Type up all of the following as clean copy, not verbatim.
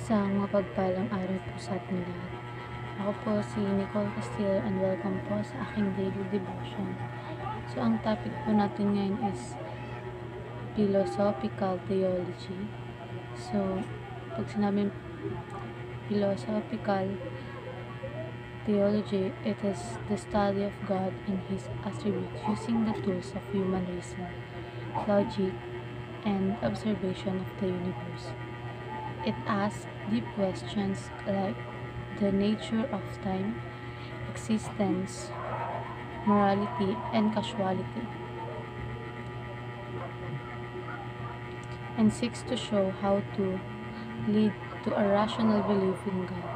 Isang mapagpalang araw po sa ating lahat. Ako po si Nicole Castillo and welcome po sa aking daily devotion. So, ang topic po natin ngayon is philosophical theology. So, pag sinabing philosophical theology, it is the study of God and His attributes using the tools of human reason, logic, and observation of the universe. It asks deep questions like the nature of time, existence, morality, and causality, and seeks to show how to lead to a rational belief in God.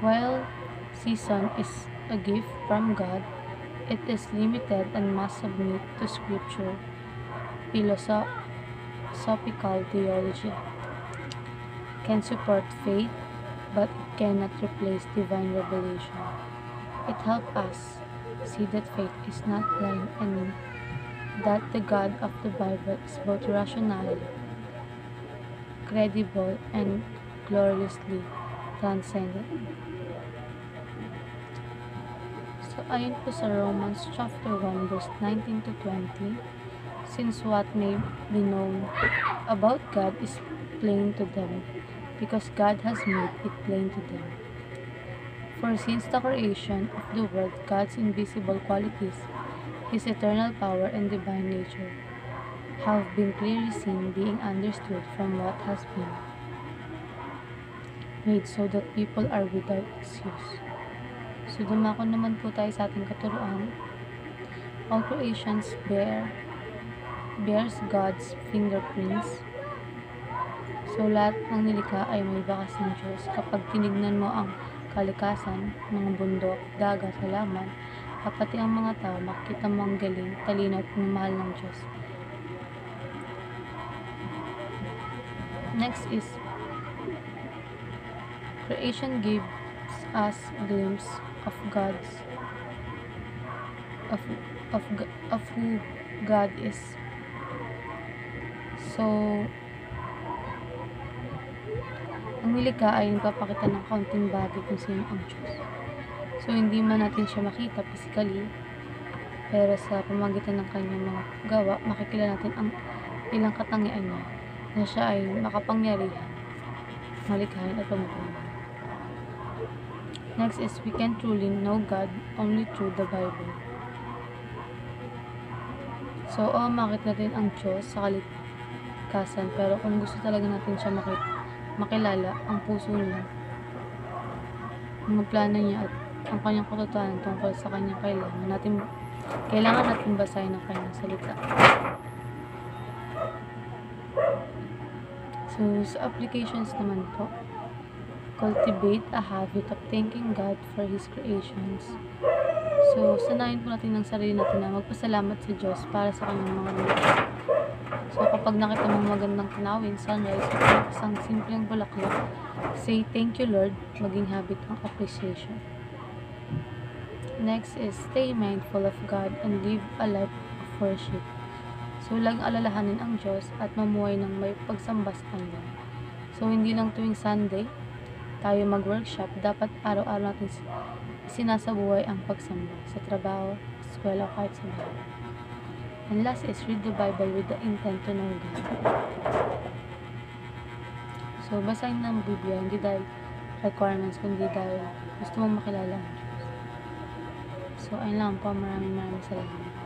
While season is a gift from God, it is limited and must submit to Scripture. Philosophical theology can support faith, but it cannot replace divine revelation. It helps us see that faith is not blind and that the God of the Bible is both rational, credible, and gloriously transcendent. So, ayon po sa Romans chapter 1 verse 19 to 20, since what may be known about God is plain to them, because God has made it plain to them. For since the creation of the world, God's invisible qualities, His eternal power and divine nature, have been clearly seen, being understood from what has been made, so that people are without excuse. So, dumako naman po tayo sa ating katuruan. All creations bears God's fingerprints. So, lahat ng nilikha ay may bakas ng Diyos. Kapag tinignan mo ang kalikasan, mga bundok, dagat, halaman, pati ang mga tao, makikita mo ang galing, talino at minamahal ng Diyos. Next is, creation gives us a glimpse of who God is. So, ang nilikha ay nagpapakita ng kaunting bagay kung sino ang Diyos. So, hindi man natin siya makita physically, pero sa pamamagitan ng kanyang mga gawa, makikilala natin ang ilang katangian niya na siya ay makapangyarihan, malikhain at pamumuhay. Next is, we can truly know God only through the Bible. So, makita natin ang Diyos sa kalikasan, pero kung gusto talaga natin siya makilala, ang puso niya, mga plano niya at ang kanyang katotohanan tungkol sa kanyang kailangan natin basahin ang kanyang salita. So, sa applications naman po, cultivate a habit of thanking God for His creations. So, sanayin po natin ng sarili natin na magpasalamat sa Diyos para sa kanyang mga nilikha. So, kapag nakita mong magandang tanawin, sunrise, o isang simpleng bulaklak, say, "Thank you, Lord," maging habit ang appreciation. Next is, stay mindful of God and live a life of worship. So, laging alalahanin ang Diyos at mamuhay ng may pagsamba sa Kanya. So, hindi lang tuwing Sunday tayo mag-workshop, dapat araw-araw natin sinasabuhay ang pagsamba sa trabaho, eskwela, o kahit sa bahay. And last is, read the Bible with the intent to know God. So, basahin ng Biblia, hindi dahil requirements, kundi dahil gusto mong makilala ang Diyos. So, ayun lang po. Maraming salamat.